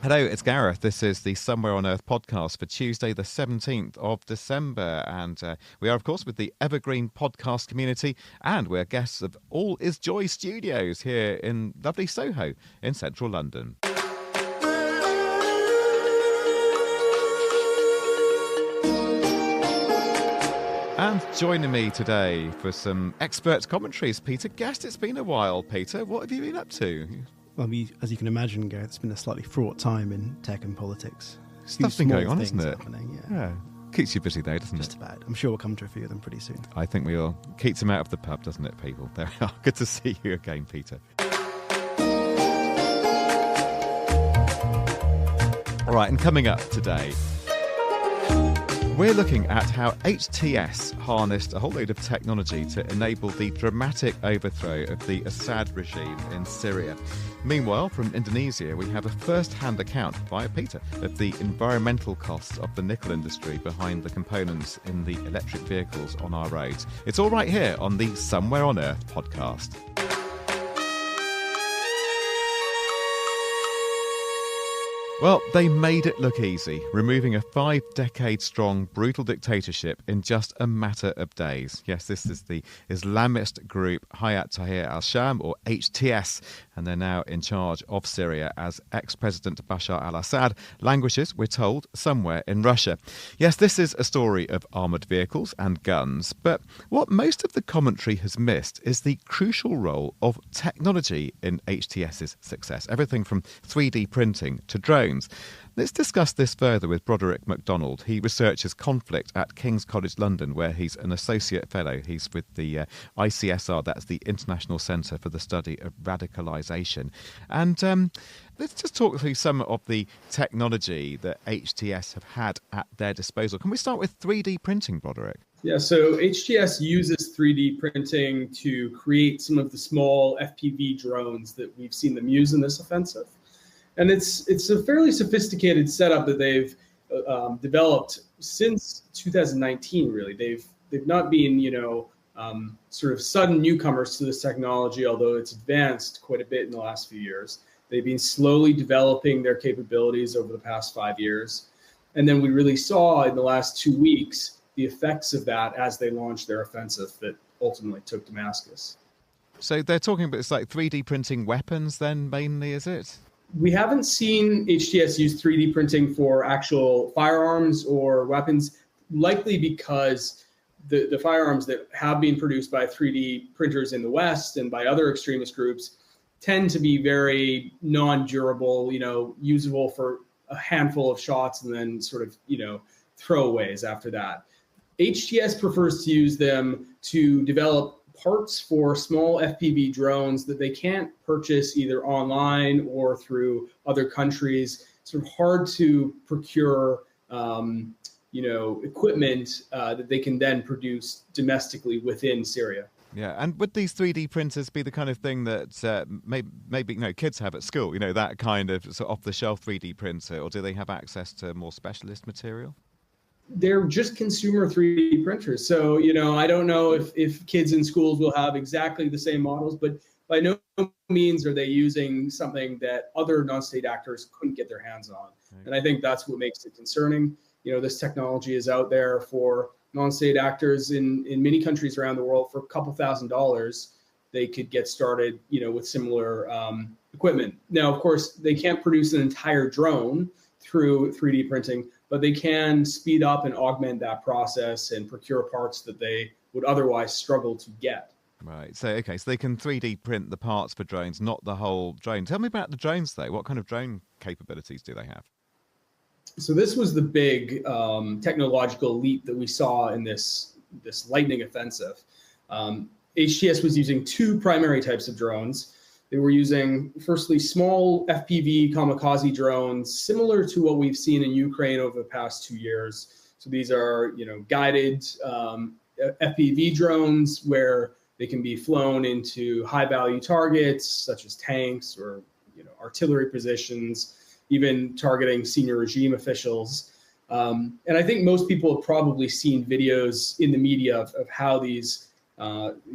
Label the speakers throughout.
Speaker 1: Hello, it's Gareth. This is the Somewhere on Earth podcast for Tuesday, the 17th of December. And we are, of course, with the Evergreen podcast community. And we're guests of All Is Joy Studios here in lovely Soho in central London. And joining me today for some expert commentaries, Peter Guest. It's been a while, Peter. What have you been up to?
Speaker 2: Well, as you can imagine, Gareth, it's been a slightly fraught time in tech and politics.
Speaker 1: Stuff's been going on, isn't it?
Speaker 2: Yeah.
Speaker 1: Keeps you busy though, doesn't it?
Speaker 2: Just about. I'm sure we'll come to a few of them pretty soon.
Speaker 1: I think we will. Keeps them out of the pub, doesn't it, people? There we are. Good to see you again, Peter. All right, and coming up today, we're looking at how HTS harnessed a whole load of technology to enable the dramatic overthrow of the Assad regime in Syria. Meanwhile, from Indonesia, we have a first-hand account via Peter of the environmental costs of the nickel industry behind the components in the electric vehicles on our roads. It's all right here on the Somewhere on Earth podcast. Well, they made it look easy, removing a 5-decade-strong brutal dictatorship in just a matter of days. Yes, this is the Islamist group Hayat Tahrir al-Sham, or HTS, and they're now in charge of Syria as ex-President Bashar al-Assad languishes, we're told, somewhere in Russia. Yes, this is a story of armoured vehicles and guns, but what most of the commentary has missed is the crucial role of technology in HTS's success. Everything from 3D printing to drones. Let's discuss this further with Broderick McDonald. He researches conflict at King's College London, where he's an associate fellow. He's with the ICSR, that's the International Centre for the Study of Radicalisation. And let's just talk through some of the technology that HTS have had at their disposal. Can we start with 3D printing, Broderick?
Speaker 3: Yeah, so HTS uses 3D printing to create some of the small FPV drones that we've seen them use in this offensive. And it's a fairly sophisticated setup that they've developed since 2019. Really, they've not been sort of sudden newcomers to this technology, although it's advanced quite a bit in the last few years. They've been slowly developing their capabilities over the past 5 years, and then we really saw in the last 2 weeks the effects of that as they launched their offensive that ultimately took Damascus.
Speaker 1: So they're talking about it's like 3D printing weapons, then mainly, is it?
Speaker 3: We haven't seen HTS use 3D printing for actual firearms or weapons, likely because the firearms that have been produced by 3D printers in the West and by other extremist groups tend to be very non-durable, usable for a handful of shots and then sort of, throwaways after that. HTS prefers to use them to develop parts for small FPV drones that they can't purchase either online or through other countries. Sort of hard to procure, equipment that they can then produce domestically within Syria.
Speaker 1: Yeah, and would these 3D printers be the kind of thing that maybe kids have at school? That kind of sort of off-the-shelf 3D printer, or do they have access to more specialist material?
Speaker 3: They're just consumer 3D printers. So, I don't know if kids in schools will have exactly the same models, but by no means are they using something that other non-state actors couldn't get their hands on. Right. And I think that's what makes it concerning. This technology is out there for non-state actors in many countries around the world for a couple $1,000s. They could get started, with similar equipment. Now, of course, they can't produce an entire drone through 3D printing, but they can speed up and augment that process and procure parts that they would otherwise struggle to get.
Speaker 1: Right. So they can 3D print the parts for drones, not the whole drone. Tell me about the drones, though. What kind of drone capabilities do they have?
Speaker 3: So this was the big technological leap that we saw in this lightning offensive. HTS was using two primary types of drones. They were using, firstly, small FPV kamikaze drones, similar to what we've seen in Ukraine over the past 2 years. So these are, guided FPV drones where they can be flown into high-value targets, such as tanks or, artillery positions, even targeting senior regime officials. And I think most people have probably seen videos in the media of how these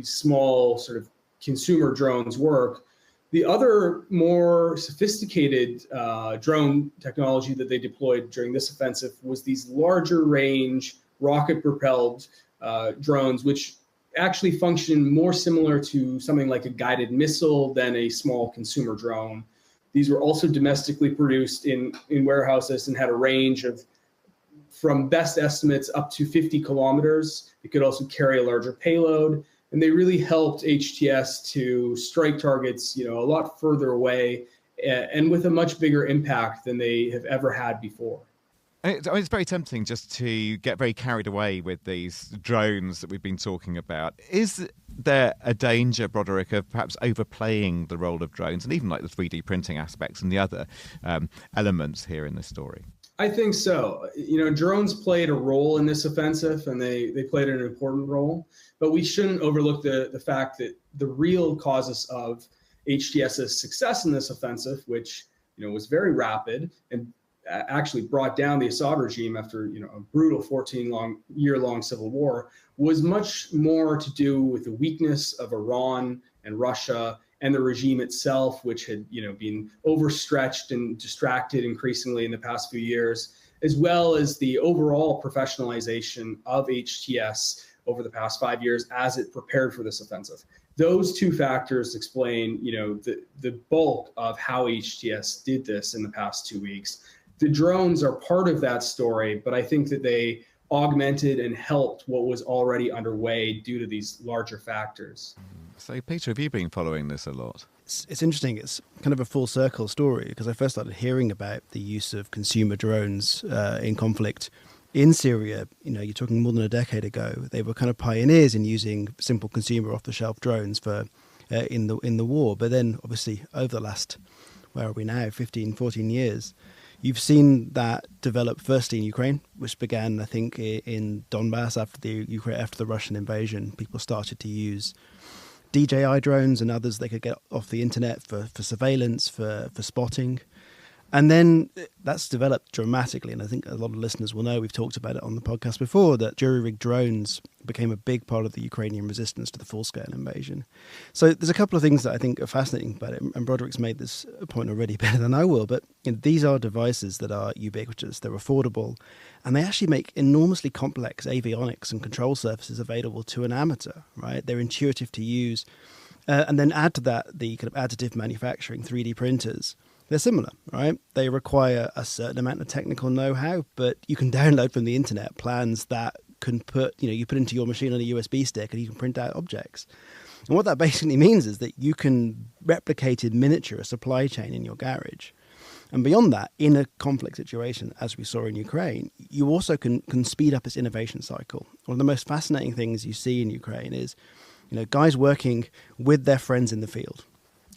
Speaker 3: small sort of consumer drones work. The other more sophisticated drone technology that they deployed during this offensive was these larger range rocket-propelled drones, which actually function more similar to something like a guided missile than a small consumer drone. These were also domestically produced in warehouses and had a range of, from best estimates, up to 50 kilometers. It could also carry a larger payload. And they really helped HTS to strike targets, a lot further away and with a much bigger impact than they have ever had before.
Speaker 1: It's very tempting just to get very carried away with these drones that we've been talking about. Is there a danger, Broderick, of perhaps overplaying the role of drones and even like the 3D printing aspects and the other elements here in this story?
Speaker 3: I think so. Drones played a role in this offensive, and they played an important role. But we shouldn't overlook the fact that the real causes of HTS's success in this offensive, which was very rapid and actually brought down the Assad regime after a brutal 14-year-long civil war, was much more to do with the weakness of Iran and Russia and the regime itself, which had been overstretched and distracted increasingly in the past few years, as well as the overall professionalization of HTS over the past 5 years as it prepared for this offensive. Those two factors explain, the bulk of how HTS did this in the past 2 weeks. The drones are part of that story, but I think that they augmented and helped what was already underway due to these larger factors.
Speaker 1: So, Peter, have you been following this a lot?
Speaker 2: It's interesting. It's kind of a full circle story because I first started hearing about the use of consumer drones in conflict in Syria. You're talking more than a decade ago. They were kind of pioneers in using simple consumer off-the-shelf drones for in the war. But then, obviously, over the last, where are we now, 15, 14 years, you've seen that develop firstly in Ukraine, which began, I think, in Donbass after the Russian invasion. People started to use DJI drones and others they could get off the internet for surveillance, for spotting. And then that's developed dramatically. And I think a lot of listeners will know, we've talked about it on the podcast before, that jury-rigged drones became a big part of the Ukrainian resistance to the full-scale invasion. So there's a couple of things that I think are fascinating about it. And Broderick's made this point already better than I will. But these are devices that are ubiquitous. They're affordable. And they actually make enormously complex avionics and control surfaces available to an amateur, right? They're intuitive to use. And then add to that the kind of additive manufacturing, 3D printers. They're similar, right? They require a certain amount of technical know-how, but you can download from the internet plans that can you put into your machine on a USB stick and you can print out objects. And what that basically means is that you can replicate in miniature a supply chain in your garage. And beyond that, in a conflict situation, as we saw in Ukraine, you also can speed up its innovation cycle. One of the most fascinating things you see in Ukraine is, guys working with their friends in the field.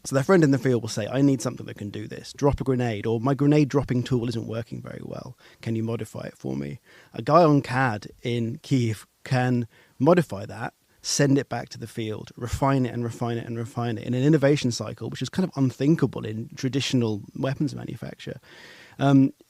Speaker 2: So their friend in the field will say, I need something that can do this. Drop a grenade, or my grenade dropping tool isn't working very well. Can you modify it for me? A guy on CAD in Kyiv can modify that, send it back to the field, refine it and refine it and refine it in an innovation cycle, which is kind of unthinkable in traditional weapons manufacture.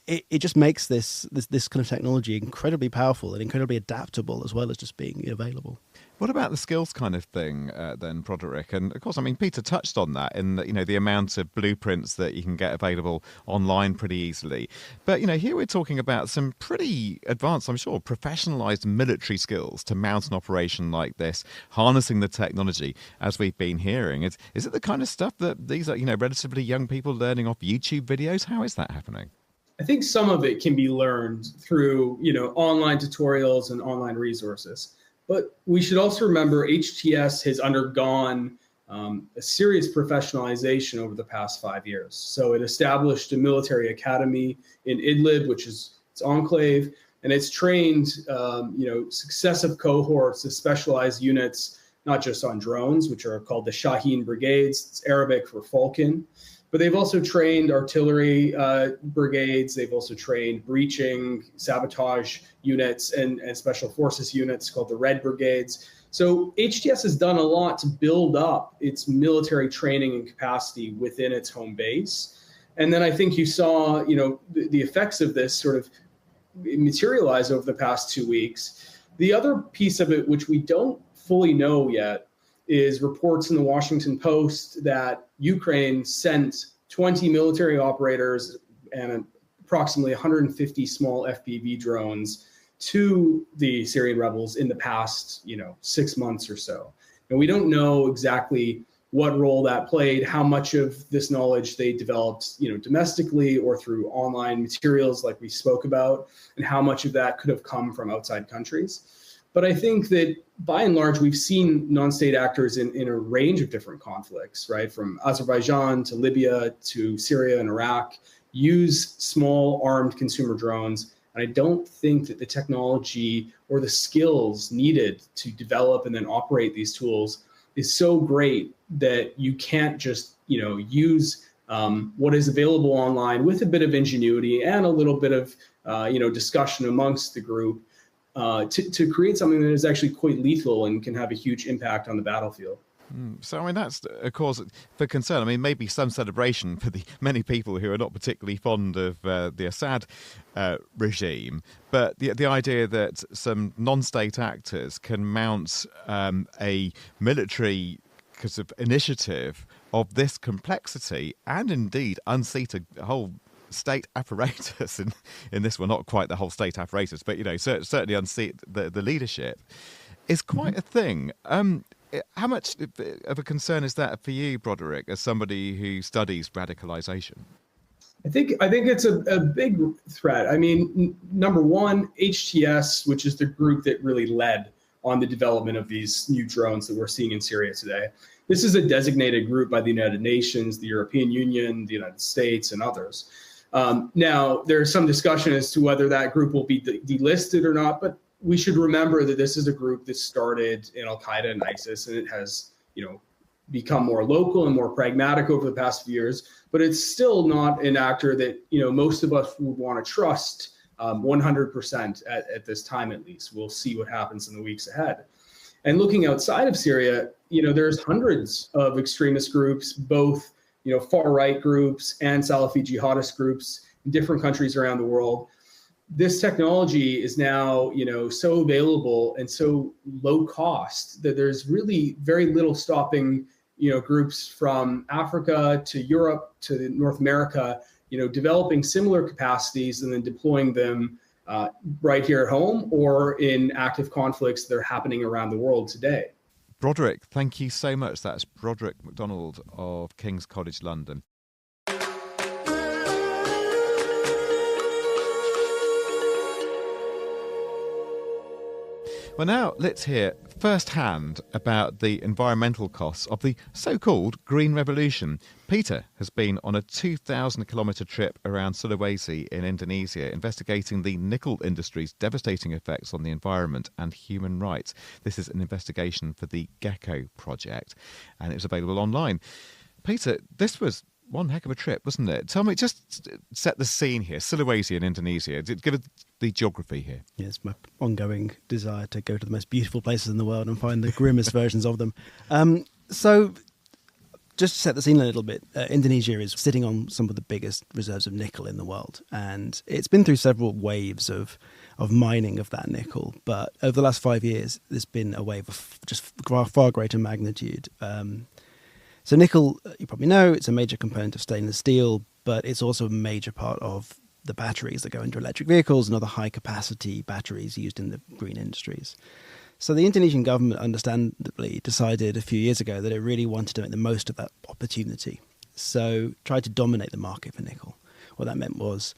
Speaker 2: It just makes this kind of technology incredibly powerful and incredibly adaptable, as well as just being available.
Speaker 1: What about the skills kind of thing then, Broderick? And of course, Peter touched on that in the amount of blueprints that you can get available online pretty easily. But, here we're talking about some pretty advanced, I'm sure, professionalized military skills to mount an operation like this, harnessing the technology as we've been hearing. Is it the kind of stuff that these are, relatively young people learning off YouTube videos? How is that happening?
Speaker 3: I think some of it can be learned through, online tutorials and online resources. But we should also remember HTS has undergone a serious professionalization over the past 5 years. So it established a military academy in Idlib, which is its enclave, and it's trained, successive cohorts of specialized units, not just on drones, which are called the Shaheen brigades. It's Arabic for Falcon. But they've also trained artillery brigades. They've also trained breaching, sabotage units, and special forces units called the Red Brigades. So HTS has done a lot to build up its military training and capacity within its home base. And then I think you saw, the effects of this sort of materialize over the past 2 weeks. The other piece of it, which we don't fully know yet, is reports in the Washington Post that Ukraine sent 20 military operators and approximately 150 small FPV drones to the Syrian rebels in the past, 6 months or so. And we don't know exactly what role that played, how much of this knowledge they developed, domestically or through online materials like we spoke about, and how much of that could have come from outside countries. But I think that by and large, we've seen non-state actors in a range of different conflicts, right? From Azerbaijan to Libya to Syria and Iraq, use small armed consumer drones. And I don't think that the technology or the skills needed to develop and then operate these tools is so great that you can't just, use what is available online with a bit of ingenuity and a little bit of, discussion amongst the group to create something that is actually quite lethal and can have a huge impact on the battlefield.
Speaker 1: So, I mean, that's a cause for concern. I mean, maybe some celebration for the many people who are not particularly fond of the Assad regime, but the idea that some non-state actors can mount a military kind of initiative of this complexity and indeed unseat a whole state apparatus in this one, not quite the whole state apparatus, but, certainly unseat the leadership is quite a thing. How much of a concern is that for you, Broderick, as somebody who studies radicalisation?
Speaker 3: I think it's a big threat. I mean, number one, HTS, which is the group that really led on the development of these new drones that we're seeing in Syria today. This is a designated group by the United Nations, the European Union, the United States, and others. Now, there's some discussion as to whether that group will be delisted or not, but we should remember that this is a group that started in Al-Qaeda and ISIS, and it has, become more local and more pragmatic over the past few years. But it's still not an actor that, most of us would want to trust 100% at this time, at least. We'll see what happens in the weeks ahead. And looking outside of Syria, there's hundreds of extremist groups, both, far-right groups and Salafi jihadist groups in different countries around the world. This technology is now, so available and so low cost that there's really very little stopping, groups from Africa to Europe to North America, developing similar capacities and then deploying them right here at home or in active conflicts that are happening around the world today.
Speaker 1: Broderick, thank you so much. That's Broderick McDonald of King's College London. Well, now let's hear firsthand about the environmental costs of the so-called Green Revolution. Peter has been on a 2,000-kilometre trip around Sulawesi in Indonesia, investigating the nickel industry's devastating effects on the environment and human rights. This is an investigation for the Gecko project, and it's available online. Peter, this was one heck of a trip, wasn't it? Tell me, just set the scene here. Sulawesi in Indonesia. Give us the geography here.
Speaker 2: Yeah, it's my ongoing desire to go to the most beautiful places in the world and find the grimmest versions of them. So just to set the scene a little bit, Indonesia is sitting on some of the biggest reserves of nickel in the world. And it's been through several waves of mining of that nickel. But over the last 5 years, there's been a wave of just far greater magnitude. So nickel, you probably know, it's a major component of stainless steel, but it's also a major part of the batteries that go into electric vehicles and other high-capacity batteries used in the green industries. So the Indonesian government, understandably, decided a few years ago that it really wanted to make the most of that opportunity. So tried to dominate the market for nickel. What that meant was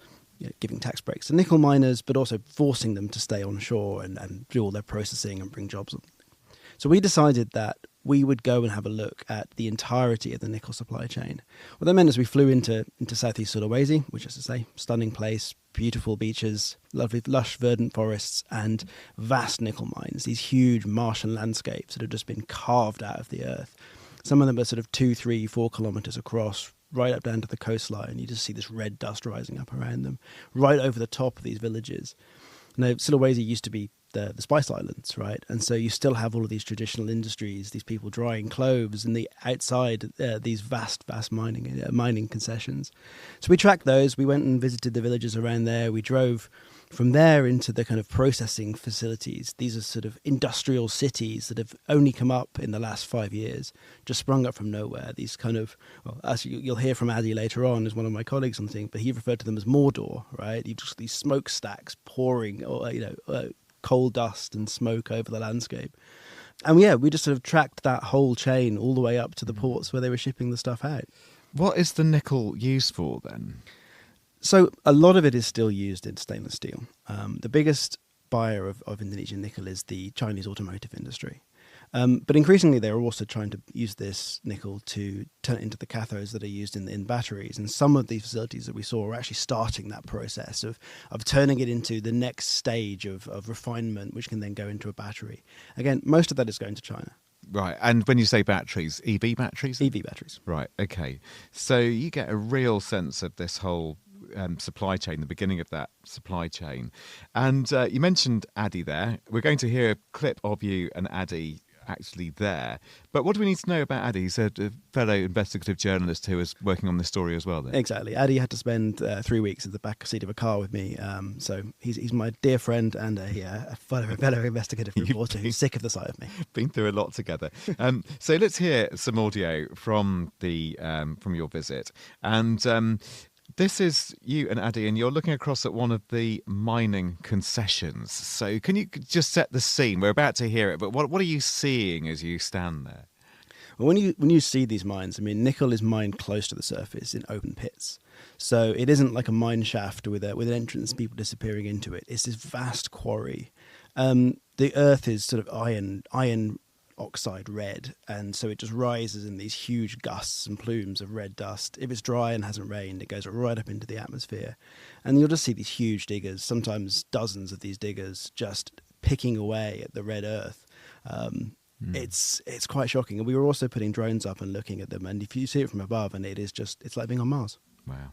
Speaker 2: giving tax breaks to nickel miners, but also forcing them to stay onshore and do all their processing and bring jobs. So we decided that we would go and have a look at the entirety of the nickel supply chain. What that meant is we flew into southeast Sulawesi, which is to say, stunning place, beautiful beaches, lovely lush verdant forests, and vast nickel mines, these huge marshland landscapes that have just been carved out of the earth. Some of them are sort of 2, 3, 4 kilometers across, right up down to the coastline. You just see this red dust rising up around them, right over the top of these villages. Now, Sulawesi used to be the Spice Islands, right? And so you still have all of these traditional industries, these people drying clothes, and the outside these vast mining concessions. So we tracked those. We went and visited the villages around there. We drove from there into the kind of processing facilities. These are sort of industrial cities that have only come up in the last 5 years, just sprung up from nowhere. These kind of, well, as you'll hear from Addy later on, as one of my colleagues on the thing, but he referred to them as Mordor, right? You just these smokestacks pouring, or coal dust and smoke over the landscape. And yeah, we just sort of tracked that whole chain all the way up to the ports where they were shipping the stuff out.
Speaker 1: What is the nickel used for then?
Speaker 2: So a lot of it is still used in stainless steel. The biggest buyer of Indonesian nickel is the Chinese automotive industry. But increasingly, they're also trying to use this nickel to turn it into the cathodes that are used in batteries. And some of these facilities that we saw are actually starting that process of turning it into the next stage of refinement, which can then go into a battery. Again, most of that is going to China.
Speaker 1: Right. And when you say batteries, EV batteries?
Speaker 2: EV batteries.
Speaker 1: Right. Okay. So you get a real sense of this whole supply chain, the beginning of that supply chain. And you mentioned Addy there. We're going to hear a clip of you and Addy actually there. But what do we need to know about Addy? He's a fellow investigative journalist who was working on this story as well then.
Speaker 2: Exactly. Addy had to spend 3 weeks in the back seat of a car with me. So he's my dear friend and a fellow investigative reporter who's sick of the sight of me.
Speaker 1: Been through a lot together. So let's hear some audio from your visit. And this is you and Addy, and you're looking across at one of the mining concessions. So can you just set the scene? We're about to hear it, but what are you seeing as you stand there?
Speaker 2: Well, when you see these mines, I mean, nickel is mined close to the surface in open pits. So it isn't like a mine shaft with an entrance and people disappearing into it. It's this vast quarry. The earth is sort of iron oxide red, and so it just rises in these huge gusts and plumes of red dust. If it's dry and hasn't rained, it goes right up into the atmosphere, and you'll just see these huge diggers, sometimes dozens of these diggers, just picking away at the red earth. It's quite shocking. And we were also putting drones up and looking at them, and if you see it from above, and it's like being on Mars.
Speaker 1: Wow.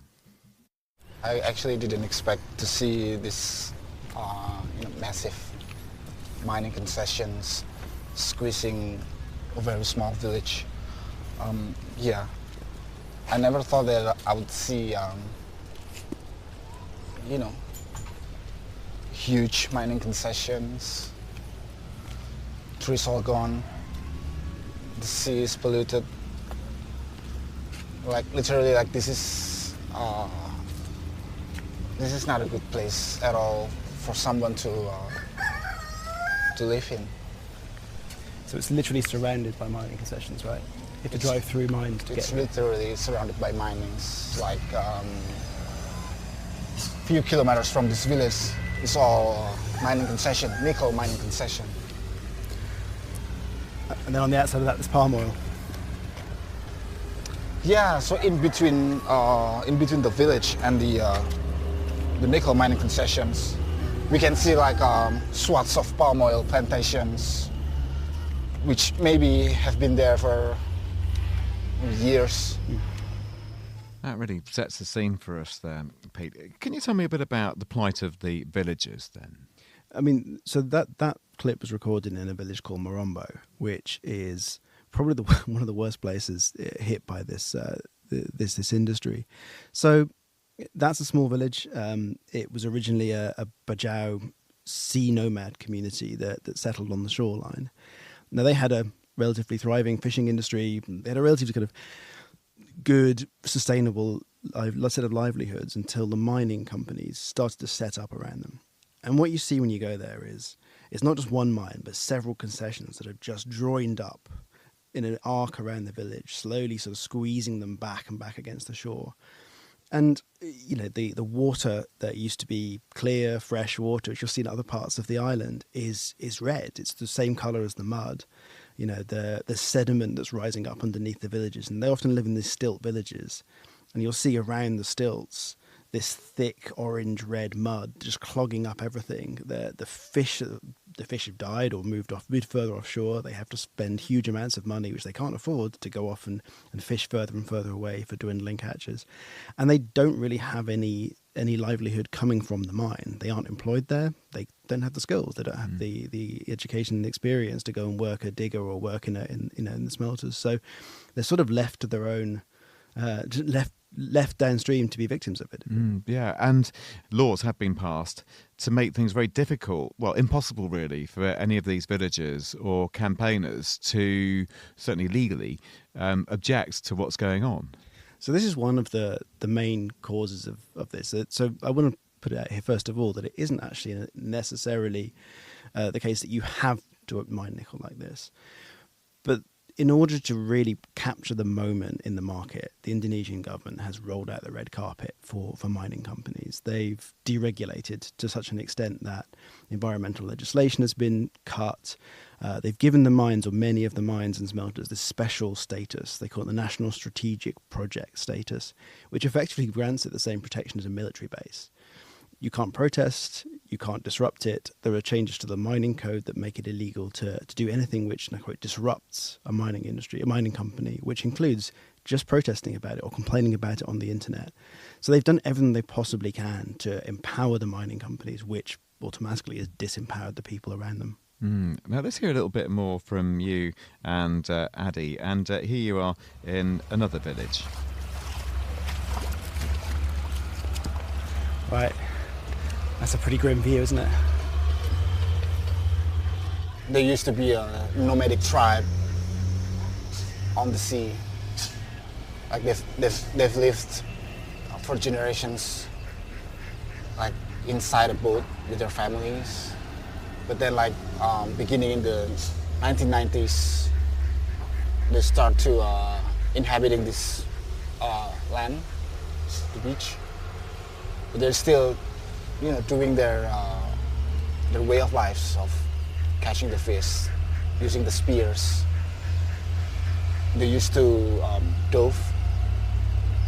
Speaker 4: I actually didn't expect to see this massive mining concessions squeezing a very small village. I never thought that I would see huge mining concessions. Trees all gone, the sea is polluted. Like literally, like this is not a good place at all for someone to live in.
Speaker 2: So it's literally surrounded by mining concessions, right? You have to drive through mines to get
Speaker 4: It's literally surrounded by minings. Like few kilometers from this village is all mining concession, nickel mining concession.
Speaker 2: And then on the outside of that, there's palm oil.
Speaker 4: Yeah, so in between the village and the nickel mining concessions, we can see like swaths of palm oil plantations, which maybe have been there for years.
Speaker 1: That really sets the scene for us there, Pete. Can you tell me a bit about the plight of the villagers then?
Speaker 2: I mean, so that clip was recorded in a village called Morombo, which is probably one of the worst places hit by this industry. So that's a small village. It was originally a Bajau sea nomad community that settled on the shoreline. Now, they had a relatively thriving fishing industry. They had a relatively kind of good, sustainable set of livelihoods until the mining companies started to set up around them. And what you see when you go there is it's not just one mine, but several concessions that are just joined up in an arc around the village, slowly sort of squeezing them back and back against the shore. And, you know, the water that used to be clear, fresh water, which you'll see in other parts of the island, is red. It's the same colour as the mud. You know, the sediment that's rising up underneath the villages. And they often live in these stilt villages. And you'll see around the stilts this thick orange-red mud just clogging up everything. The fish have died or moved further offshore. They have to spend huge amounts of money, which they can't afford, to go off and fish further and further away for dwindling catches. And they don't really have any livelihood coming from the mine. They aren't employed there. They don't have the skills. They don't have the education and experience to go and work a digger or work in the smelters. So they're sort of left to their own, left downstream to be victims of it.
Speaker 1: Yeah, and laws have been passed to make things very difficult, well, impossible really, for any of these villagers or campaigners to, certainly legally, object to what's going on.
Speaker 2: So this is one of the main causes of this. So I want to put it out here, first of all, that it isn't actually necessarily the case that you have to mine nickel like this. But in order to really capture the moment in the market, the Indonesian government has rolled out the red carpet for mining companies. They've deregulated to such an extent that environmental legislation has been cut. They've given the mines, or many of the mines and smelters, this special status. They call it the National Strategic Project status, which effectively grants it the same protection as a military base. You can't protest, you can't disrupt it. There are changes to the mining code that make it illegal to do anything which, and I quote, disrupts a mining industry, a mining company, which includes just protesting about it or complaining about it on the internet. So they've done everything they possibly can to empower the mining companies, which automatically has disempowered the people around them.
Speaker 1: Now let's hear a little bit more from you and Addy. And here you are in another village.
Speaker 2: Right. That's a pretty grim view, isn't it?
Speaker 4: There used to be a nomadic tribe on the sea. Like they've lived for generations, like inside a boat with their families. But then, like beginning in the 1990s, they start to inhabiting this land, the beach. But they're still, doing their way of life of catching the fish, using the spears. They used to dove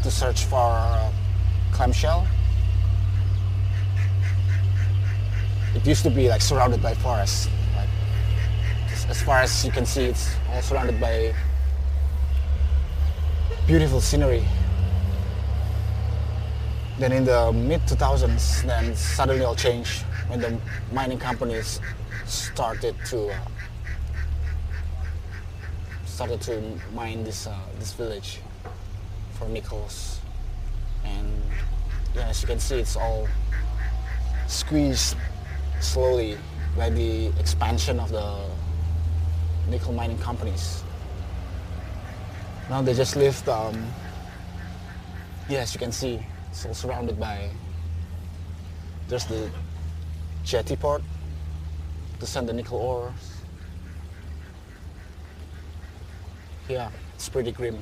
Speaker 4: to search for clamshell. It used to be like surrounded by forests. Like, as far as you can see, it's all surrounded by beautiful scenery. Then in the mid-2000s, then suddenly all changed when the mining companies started to mine this village for nickels, and as you can see, it's all squeezed slowly by the expansion of the nickel mining companies. Now they just live. As you can see, it's all surrounded by. There's the jetty port to send the nickel ores. Yeah, it's pretty grim.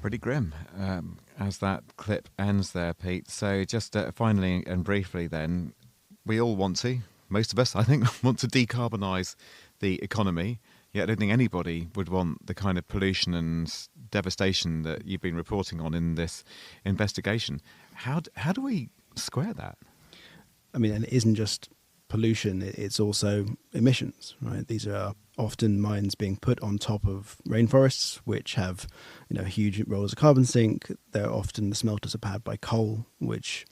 Speaker 1: Pretty grim, as that clip ends there, Pete. So just finally and briefly then, we all want to, most of us, I think, want to decarbonise the economy. Yet I don't think anybody would want the kind of pollution and devastation that you've been reporting on in this investigation. How do we square that?
Speaker 2: I mean, and it isn't just pollution, it's also emissions, right? These are often mines being put on top of rainforests, which have, a huge role as a carbon sink. They're often, the smelters are powered by coal, which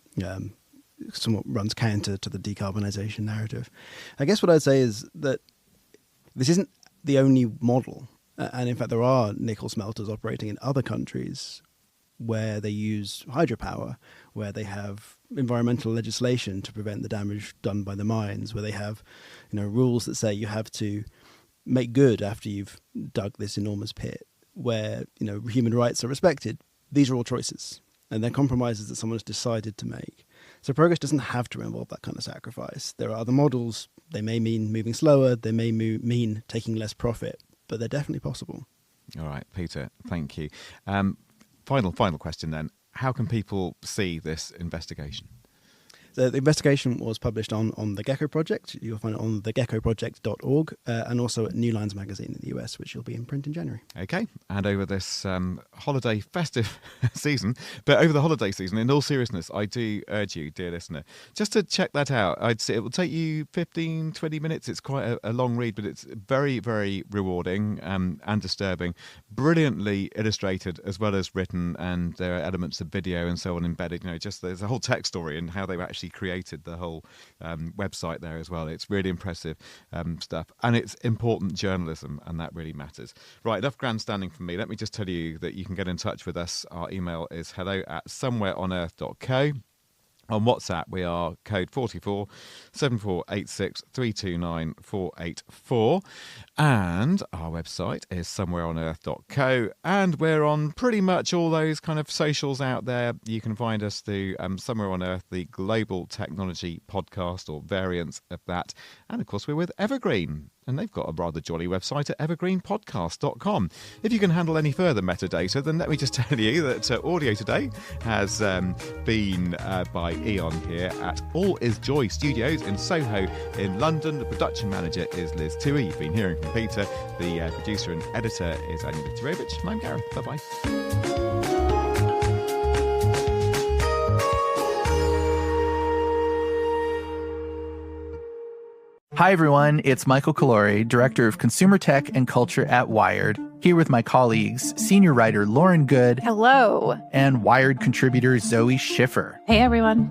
Speaker 2: somewhat runs counter to the decarbonisation narrative. I guess what I'd say is that this isn't the only model. And in fact, there are nickel smelters operating in other countries where they use hydropower, where they have environmental legislation to prevent the damage done by the mines, where they have, rules that say you have to make good after you've dug this enormous pit, where, human rights are respected. These are all choices, and they're compromises that someone has decided to make. So progress doesn't have to involve that kind of sacrifice. There are other models. They may mean moving slower. They may mean taking less profit, but they're definitely possible.
Speaker 1: All right, Peter, thank you. Final question then. How can people see this investigation?
Speaker 2: The investigation was published on the Gecko Project. You'll find it on thegeckoproject.org and also at New Lines magazine in the US, which will be in print in January.
Speaker 1: Okay, and over this holiday festive season, but over the holiday season, in all seriousness, I do urge you, dear listener, just to check that out. I'd say it will take you 15, 20 minutes. It's quite a long read, but it's very, very rewarding and disturbing. Brilliantly illustrated as well as written, and there are elements of video and so on embedded. Just there's a whole tech story and how they've actually created the whole website there as well. It's really impressive stuff, and it's important journalism, and that really matters. Right, enough grandstanding from me. Let me just tell you that you can get in touch with us. Our email is hello@somewhereonearth.co. On WhatsApp, we are code 44 7486 329 484. And our website is somewhereonearth.co. And we're on pretty much all those kind of socials out there. You can find us through Somewhere on Earth, the global technology podcast or variants of that. And of course, we're with Evergreen. And they've got a rather jolly website at evergreenpodcast.com. If you can handle any further metadata, then let me just tell you that audio today has been by Eon here at All Is Joy Studios in Soho in London. The production manager is Liz Toohey. You've been hearing from Peter. The producer and editor is Anya Viktorovich. I'm Gareth. Bye-bye.
Speaker 5: Hi, everyone. It's Michael Calore, Director of Consumer Tech and Culture at Wired, here with my colleagues, senior writer Lauren Good.
Speaker 6: Hello.
Speaker 5: And Wired contributor Zoe Schiffer.
Speaker 6: Hey, everyone.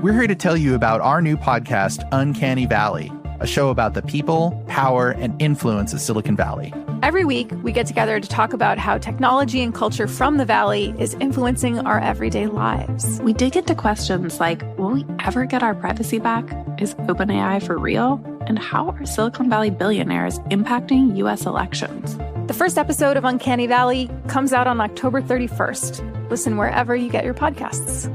Speaker 5: We're here to tell you about our new podcast, Uncanny Valley, a show about the people, power, and influence of Silicon Valley.
Speaker 6: Every week, we get together to talk about how technology and culture from the Valley is influencing our everyday lives.
Speaker 7: We dig into questions like, will we ever get our privacy back? Is OpenAI for real? And how are Silicon Valley billionaires impacting U.S. elections?
Speaker 6: The first episode of Uncanny Valley comes out on October 31st. Listen wherever you get your podcasts.